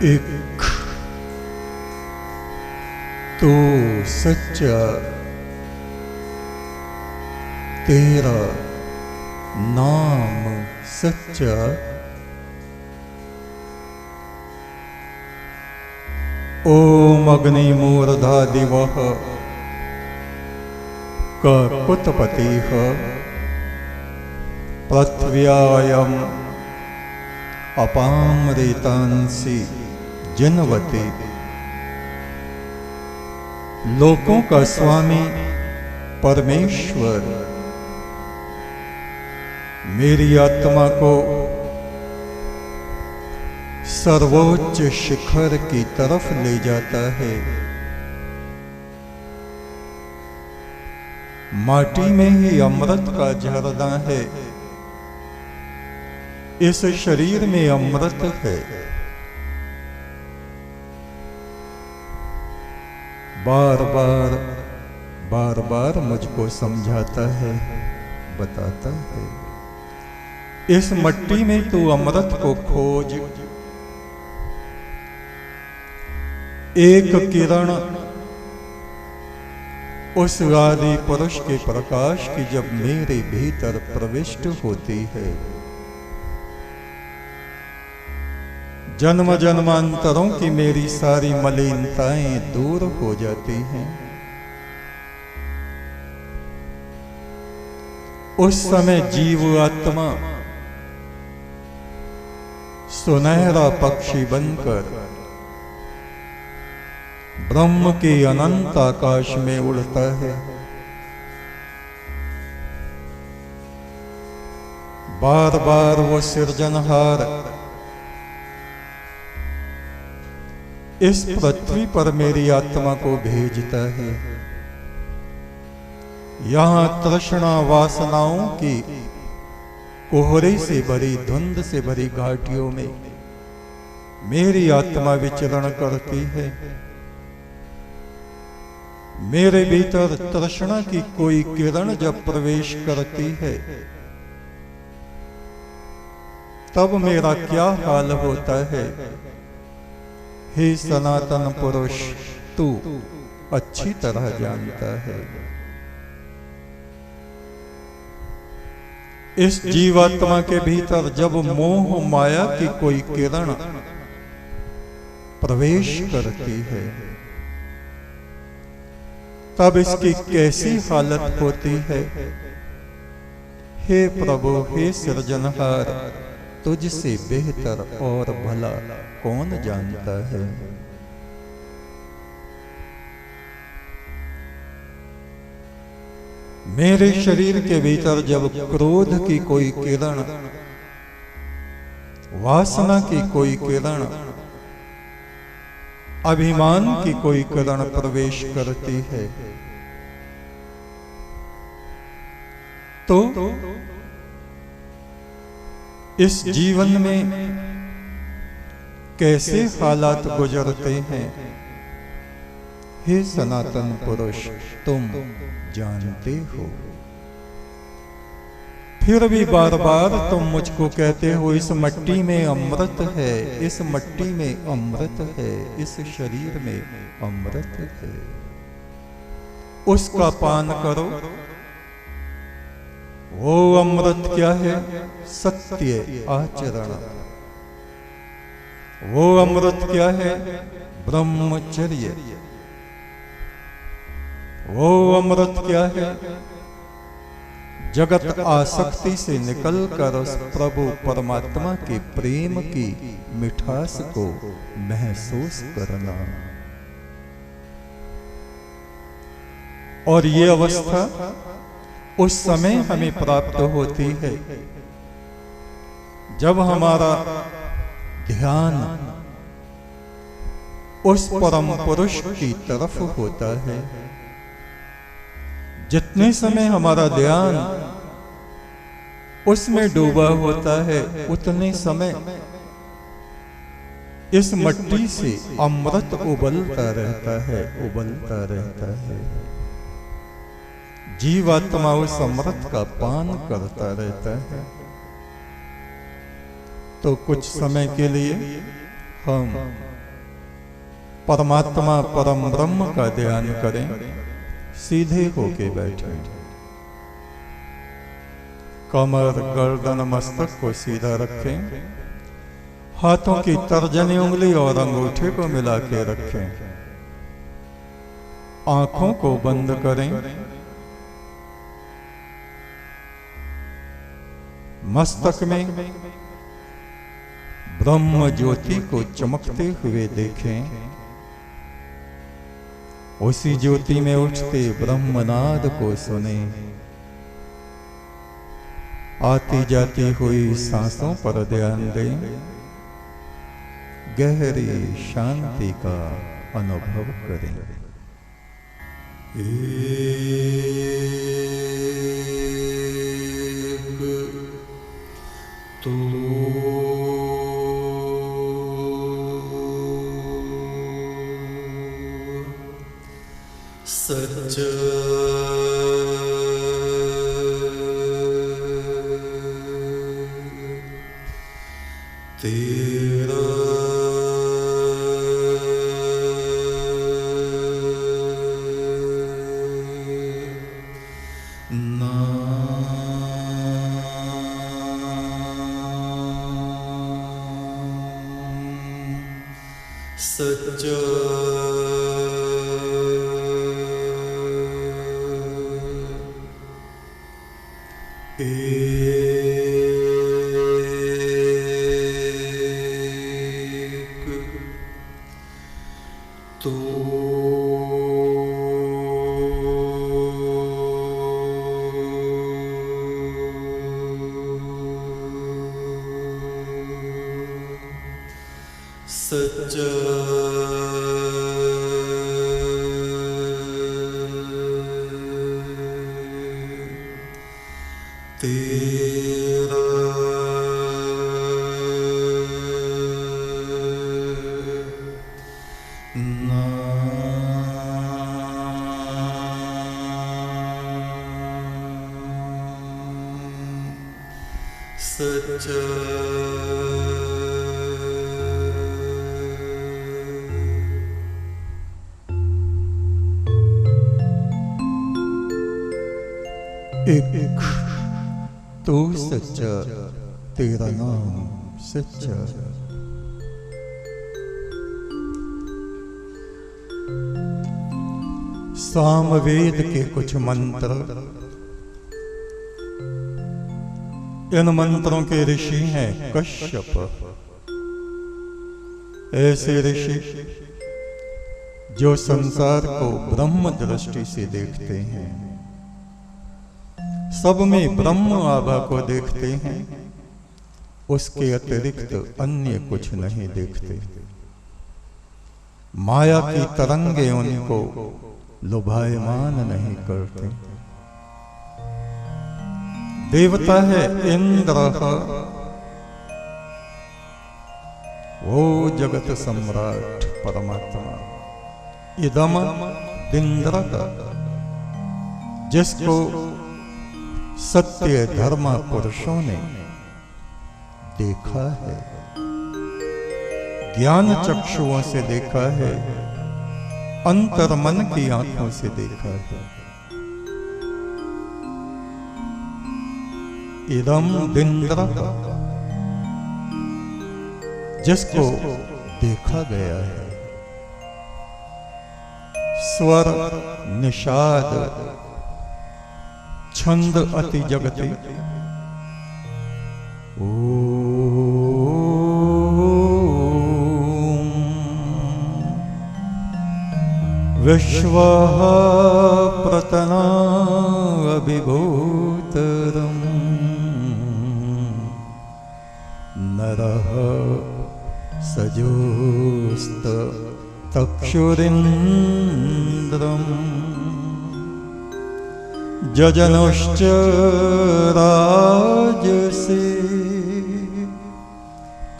एक तो सच्चा तेरा नाम सच्चा, ओम अग्नि मूर्धा दिवः ककुतपतिः पृथ्व्यायम् अपामृतांसि जनवति। लोकों का स्वामी परमेश्वर मेरी आत्मा को सर्वोच्च शिखर की तरफ ले जाता है। माटी में ही अमृत का झरना है, इस शरीर में अमृत है। बार बार मुझको समझाता है, बताता है, इस मट्टी में तू अमृत को खोज। एक किरण उस आदि पुरुष के प्रकाश की जब मेरे भीतर प्रविष्ट होती है, जन्म जन्मांतरों की मेरी सारी मलिनताएं दूर हो जाती हैं। उस समय जीव आत्मा सुनहरा पक्षी बनकर ब्रह्म के अनंत आकाश में उड़ता है। बार बार वो सृजनहार इस पृथ्वी पर मेरी आत्मा को भेजता है। यहां तृष्णा वासनाओं की कोहरे से भरी धुंध से भरी घाटियों में मेरी आत्मा विचरण करती है। मेरे भीतर तृष्णा की कोई किरण जब प्रवेश करती है, तब मेरा क्या हाल होता है। हे सनातन पुरुष, तू अच्छी तरह जानता है। इस जीवात्मा के भीतर जब मोह माया की कोई किरण प्रवेश करती है, तब इसकी कैसी हालत होती है। हे प्रभु, हे सृजनहार, तुझसे बेहतर और भला कौन जानता है। मेरे शरीर के भीतर जब क्रोध की कोई किरण, वासना की कोई किरण, अभिमान की कोई किरण प्रवेश करती है, तो इस जीवन में कैसे हालात गुजरते हैं, हे सनातन पुरुष, तुम जानते हो। फिर भी बार बार तुम मुझको कहते हो, इस मट्टी में अमृत है, इस मट्टी में अमृत है, इस शरीर में अमृत है, उसका पान करो। वो अमृत क्या है? सत्य आचरण। वो अमृत क्या है? ब्रह्मचर्य। वो अमृत क्या है? जगत आसक्ति से निकलकर उस प्रभु परमात्मा के प्रेम की मिठास को महसूस करना। और ये अवस्था उस समय हमें प्राप्त होती है जब हमारा ध्यान उस परम पुरुष की तरफ होता है। जितने समय हमारा ध्यान उसमें डूबा होता है, उतने समय इस मट्टी से अमृत उबलता रहता है, उबलता रहता है। जीवात्मा उस अमृत का पान करता रहता है। तो कुछ समय के लिए हम परमात्मा परम ब्रह्म का ध्यान करें, सीधे होके बैठे, कमर गर्दन मस्तक को सीधा रखें, हाथों की तर्जनी उंगली और अंगूठे को मिला के रखें, आंखों को बंद करें, मस्तक में ब्रह्म ज्योति को चमकते हुए देखें, उसी ज्योति में उठते ब्रह्मनाद को सुने, आती जाती हुई सांसों पर ध्यान दें, गहरी शांति का अनुभव करें। तो सच तेरा सच्चा तो सच्चा तेरा सच्चा एक तो सच्चा, तेरा नाम सच्चा। सामवेद के कुछ मंत्र, इन मंत्रों के ऋषि हैं कश्यप। ऐसे ऋषि जो संसार को ब्रह्म दृष्टि से देखते हैं, सब में ब्रह्म आभा को देखते हैं, उसके अतिरिक्त अन्य कुछ नहीं देखते। माया की तरंगे उनको लुभायमान नहीं करते। देवता है इंद्र, वो जगत सम्राट परमात्मा। इदम इंद्र का, जिसको सत्य धर्म पुरुषों ने देखा है, ज्ञान चक्षुओं से देखा है, अंतर्मन की आंखों से देखा है। इदम इंद्र, जिसको देखा गया है। स्वर निषाद छंद अति जगति, विश्व प्रतना विभूतरम नरः सजोस्त तक्षुरिन्द्रम जजनुश्च राजसे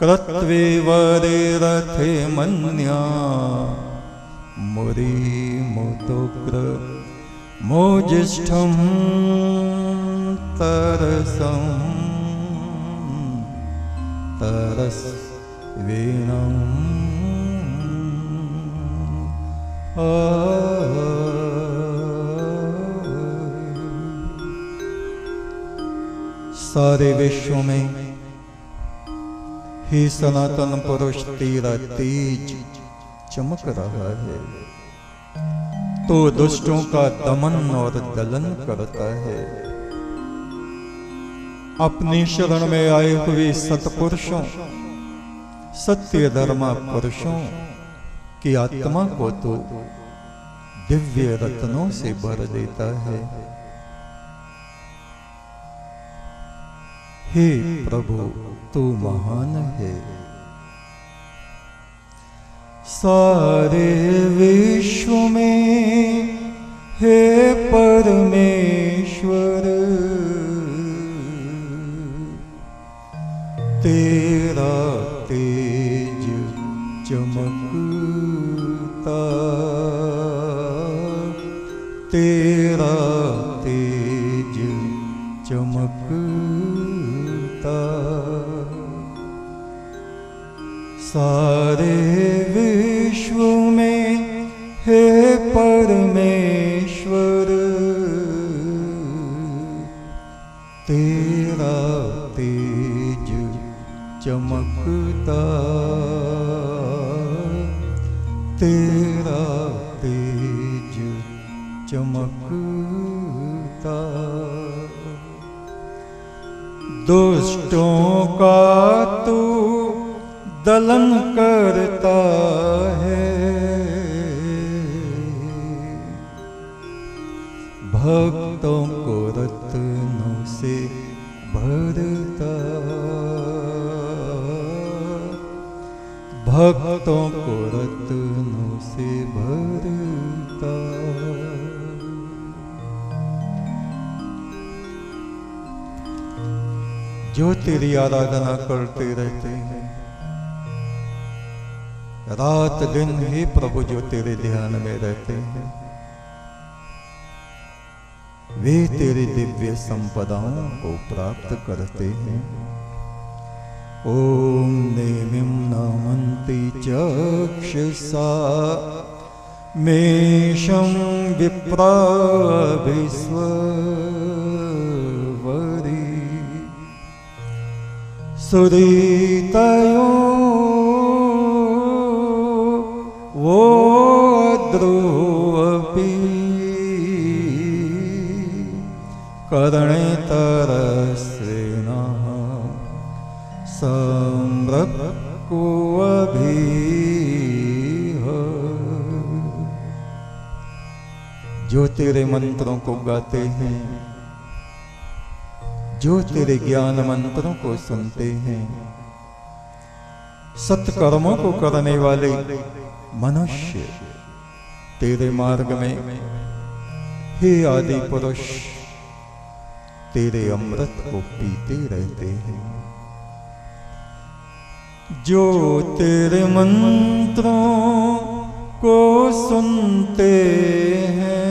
कृत्वे वरेरथे मन्या मुरी मुतोग्र मोजिष्ठं तरसं तरस वीणं सारे विश्व में ही सनातन पुरुष तेरा तेज चमक रहा है, तो दुष्टों का दमन और दलन करता है। अपनी शरण में आए हुए सतपुरुषों, सत्य धर्मा पुरुषों की आत्मा को तो दिव्य रत्नों से भर देता है। हे प्रभु, तू महान है। सारे विश्व में हे परमेश्वर, तेरा तेज चमकता, तेरा तेज चमकता। सारे विश्व में हे परमेश्वर, तेरा तेज चमकता, तेरा तेज चमकता। दुष्टों का तू दलन करता है, भक्तों को रत्नों से भरता, भक्तों को रत्नों से भरता। जो तेरी आराधना करते रहते हैं रात दिन, ही प्रभु जो तेरे ध्यान में रहते हैं, वे तेरी दिव्य संपदाओं को प्राप्त करते हैं। ओम नेमिं नमन्ति चक्षुषा मेषं विप्राभिस्वरी सुरीतयो वो द्रुवपि कर्णेतरस्रेणा सम्रक्कुअभिः। जो तेरे मंत्रों को गाते हैं, जो तेरे ज्ञान मंत्रों को सुनते हैं, सत्कर्मों को करने वाले मनुष्य तेरे मार्ग में हे आदि पुरुष तेरे अमृत को पीते रहते हैं। जो तेरे मंत्रों को सुनते हैं,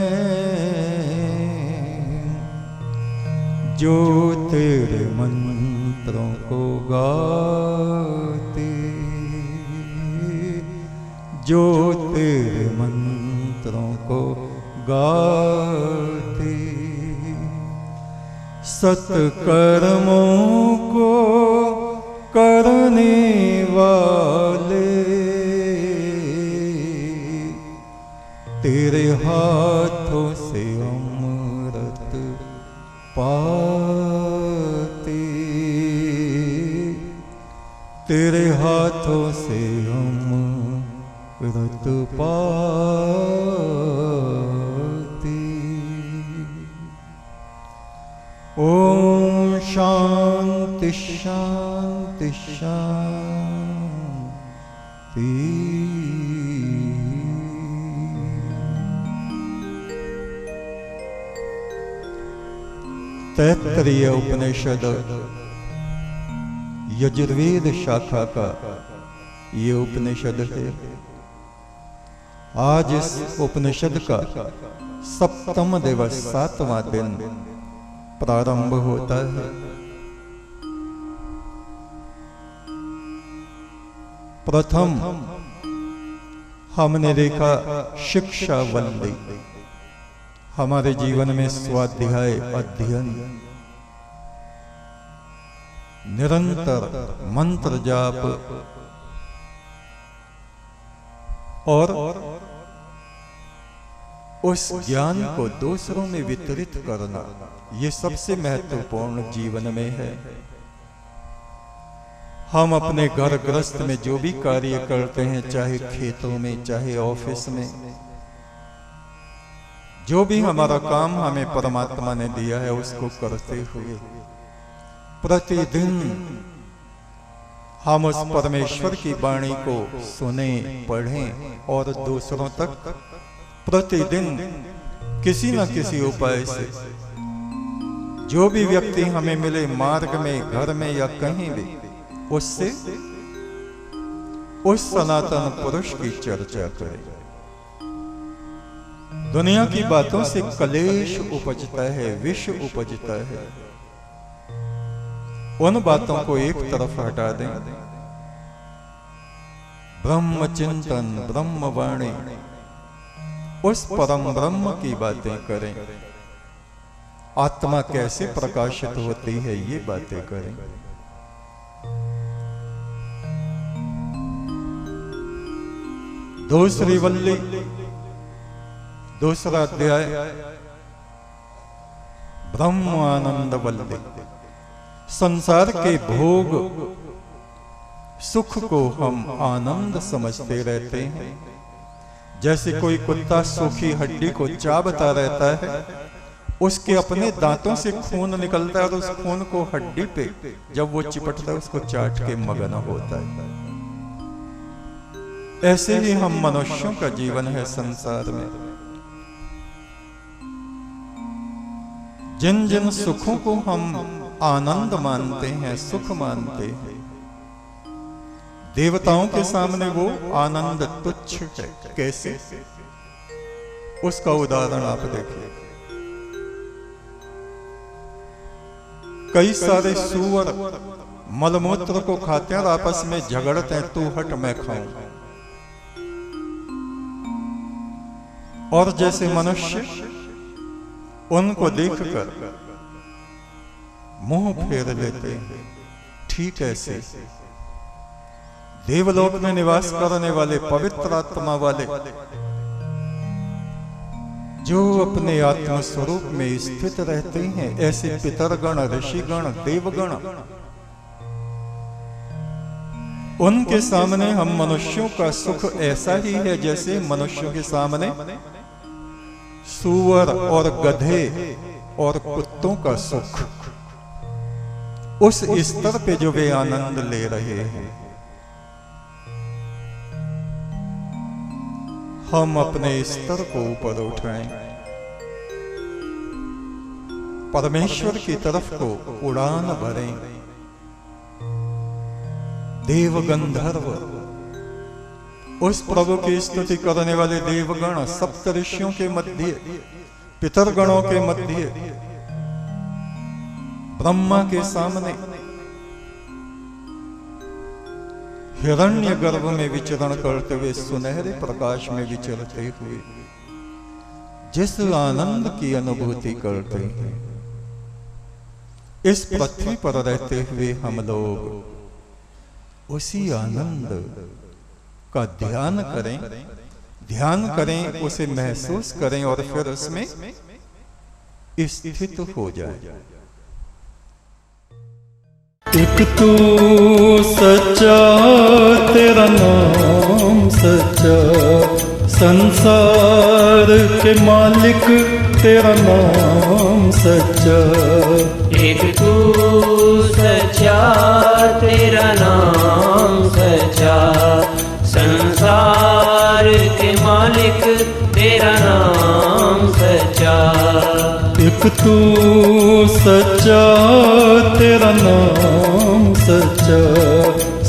जो तेरे मंत्रों को गाते, जो तेरे मंत्रों को गाते, सत्कर्मों को करने वाले तेरे हाथों से अमृत पाते, तेरे हाथों से अमृत पाते। ओम शांति शांति शांति। तैत्तरीय उपनिषद यजुर्वेद शाखा का ये उपनिषद है। आज इस उपनिषद का सप्तम दिवस 7वां दिन प्रारंभ होता है। प्रथम हमने देखा शिक्षा वल्ली, हमारे जीवन में स्वाध्याय अध्ययन, निरंतर मंत्र जाप और उस ज्ञान को दूसरों में वितरित करना, ये सबसे महत्वपूर्ण जीवन में है। हम अपने घर गृहस्थ में जो भी कार्य करते हैं, चाहे खेतों में, चाहे ऑफिस में, जो भी हमारा काम हमें परमात्मा ने दिया है, उसको करते हुए प्रतिदिन हम उस परमेश्वर की वाणी को सुने, पढ़ें और दूसरों तक प्रतिदिन किसी न किसी उपाय से, जो भी व्यक्ति हमें मिले मार्ग में, घर में या कहीं भी, उससे उस सनातन पुरुष की चर्चा करें। दुनिया की बातों से कलेश उपजता है, विष उपजता है। उन बातों को एक तरफ हटा दें, ब्रह्म चिंतन, ब्रह्म वाणी, उस परम ब्रह्म की बातें करें। आत्मा कैसे प्रकाशित होती है, ये बातें करें। दूसरी वल्ली, दूसरा अध्याय, ब्रह्म आनंद वल्ली। संसार के भोग सुख को हम आनंद समझते रहते हैं। जैसे कोई कुत्ता सूखी हड्डी को चाबता रहता है, उसके अपने दांतों से खून निकलता है और उस खून को हड्डी पे जब वो चिपटता है, उसको चाट के मगन होता है। ऐसे ही हम मनुष्यों का जीवन है संसार में। जिन जिन सुखों को हम आनंद मानते हैं, सुख मानते हैं, देवताओं के सामने वो आनंद तुच्छ है। कैसे? उसका उदाहरण आप देखिए। कई सारे सूअर मलमूत्र को खाते हैं और आपस में झगड़ते हैं, तू हट मैं खाऊं। और जैसे मनुष्य उनको देखकर मुंह फेर लेते हैं, ठीक ऐसे देवलोक में निवास करने वाले पवित्र आत्मा वाले, जो अपने आत्म स्वरूप में स्थित रहते हैं, ऐसे पितरगण, ऋषिगण, देवगण, उनके सामने हम मनुष्यों का सुख ऐसा ही है जैसे मनुष्यों के सामने सूअर और गधे और कुत्तों का सुख। उस स्तर पे जो वे आनंद ले रहे हैं, हम अपने स्तर को ऊपर उठाएं, परमेश्वर की तरफ को उड़ान भरें। देव गंधर्व, उस प्रभु की स्तुति करने वाले देवगण, सप्त ऋषियों के मध्य, पितरगणों के मध्य, ब्रह्मा के सामने, हिरण्य गर्भ में विचरण करते हुए, सुनहरे प्रकाश में विचरते हुए जिस आनंद की अनुभूति करते हैं, इस पृथ्वी पर रहते हुए हम लोग उसी आनंद का ध्यान करें, उसे महसूस करें और फिर उसमें स्थित हो जाए। एक तू सच्चा, तेरा नाम सच्चा, संसार के मालिक तेरा नाम सच्चा। एक तू सच्चा, तेरा नाम सच्चा, संसार के मालिक तेरा नाम सच्चा। एक तू सच्चा, तेरा नाम सच्चा,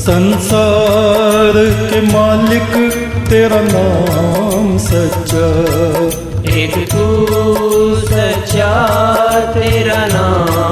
संसार के मालिक तेरा नाम सच्चा। एक तू सच्चा, तेरा नाम